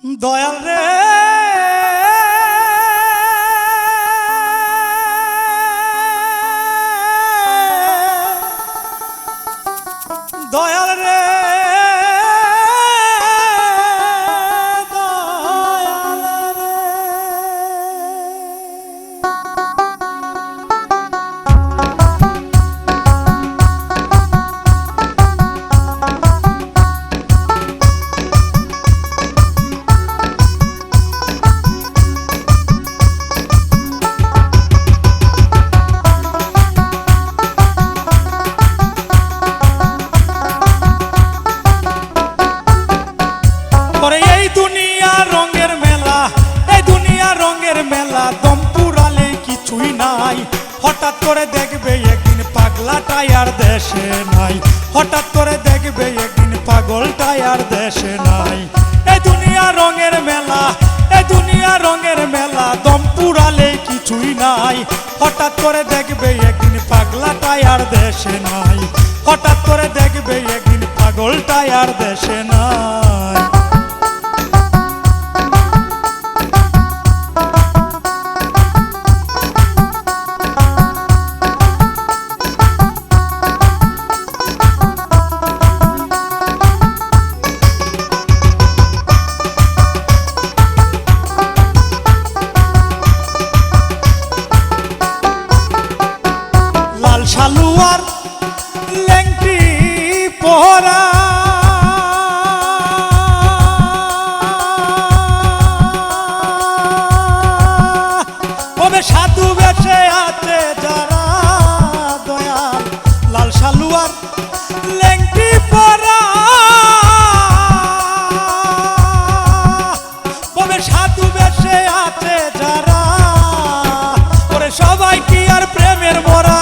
দয়াল রে দয়াল রে দয়াল রে এই দুনিয়া রঙের মেলা, এই দুনিয়া রঙের মেলা, দম পুরালে কিছুই নাই। হঠাৎ করে দেখবে একদিন পাগলাটাই আর দেশে নাই, হঠাৎ করে দেখবে একদিন পাগলটাই আর দেশে নাই। এই দুনিয়া রঙের মেলা, এই দুনিয়া রঙের মেলা, দম পুরালে কিছুই নাই। হঠাৎ করে দেখবে একদিন পাগলাটাই আর দেশে নাই, হঠাৎ করে দেখবে একদিন পাগলটাই আর দেশে নাই। শালুয়ার লেংটি পরা তবে সাধু বেশে আছে যারা দয়াল, লাল শালুয়ার লেংটি পরা তবে সাধু বেশে আছে যারা, ওরে সবাই কি আর প্রেমের মরা,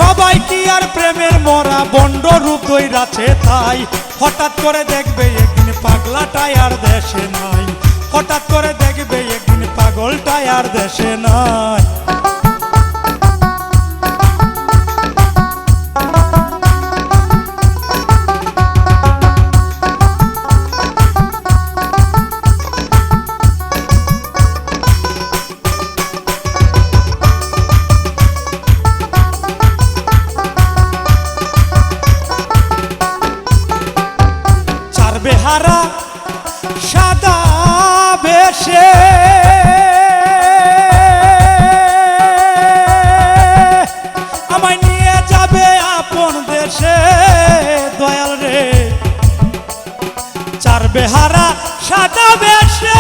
সবাই কি আর প্রেমের মরা, বন্ড রূপ দইরাছে তাই। হঠাৎ করে দেখবে একদিন পাগলাটাই আর দেশে নাই, হঠাৎ করে দেখবে একদিন পাগলটাই আর দেশে নাই। বেহারা সাদা বেশে আমায় নিয়ে যাবে আপন দেশে দয়াল রে, চার বেহারা সাদা বেশে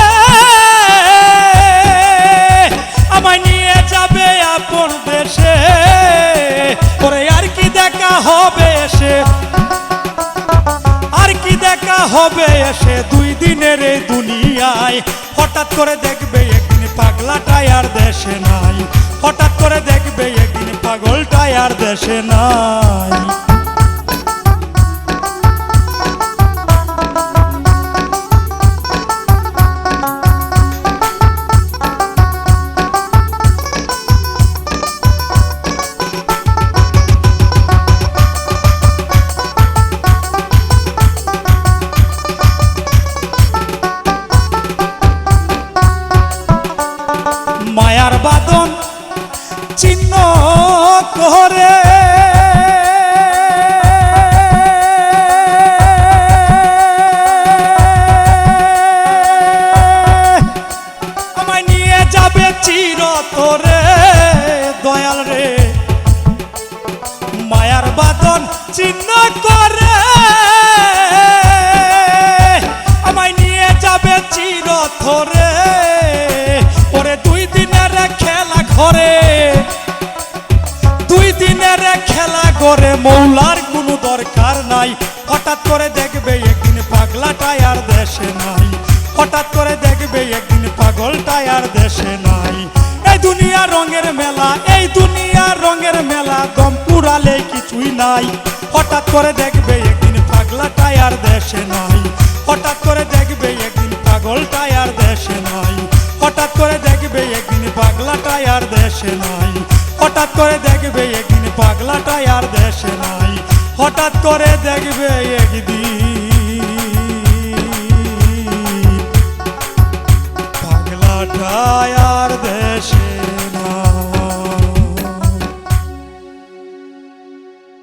আমায় নিয়ে যাবে আপন দেশে, পরে আর কি দেখা হবে এসে, আর কি দেখা হবে এসে দুই দিনের এই দুনিয়ায়। হঠাৎ করে দেখবে একদিন পাগলাটাই আর দেশে নাই, হঠাৎ করে দেখবে একদিন পাগলটাই আর দেশে নাই। মায়ার বাদন চিহ্ন করে আমায় নিয়ে যাবে চিরতরে দয়াল রে, মায়ার বাদন চিহ্ন করে আমায় নিয়ে যাবে চিরতরে, ওরে দুই দিনের খেলা ঘরে, দুই দিনের খেলা করে মৌলার কোনো দরকার নাই। হঠাৎ করে দেখবে একদিন পাগলাটাই আর দেশে নাই, হঠাৎ করে দেখবে একদিন পাগলটাই আর দেশে নাই। এই দুনিয়া রঙের মেলা, এই দুনিয়া রঙের মেলা, দম পুরালে কিছুই নাই। হঠাৎ করে দেখবে একদিন পাগলাটাই আর দেশে নাই, হঠাৎ করে দেখবে একদিন পাগলটাই আর দেশে নাই, হঠাৎ করে দেখবে একদিন পাগলাটাই আর দেশে নাই, হঠাৎ করে দেখবে একদিন পাগলাটাই আর দেশে নাই, হঠাৎ করে দেখবে একদিন টায়ার দেশে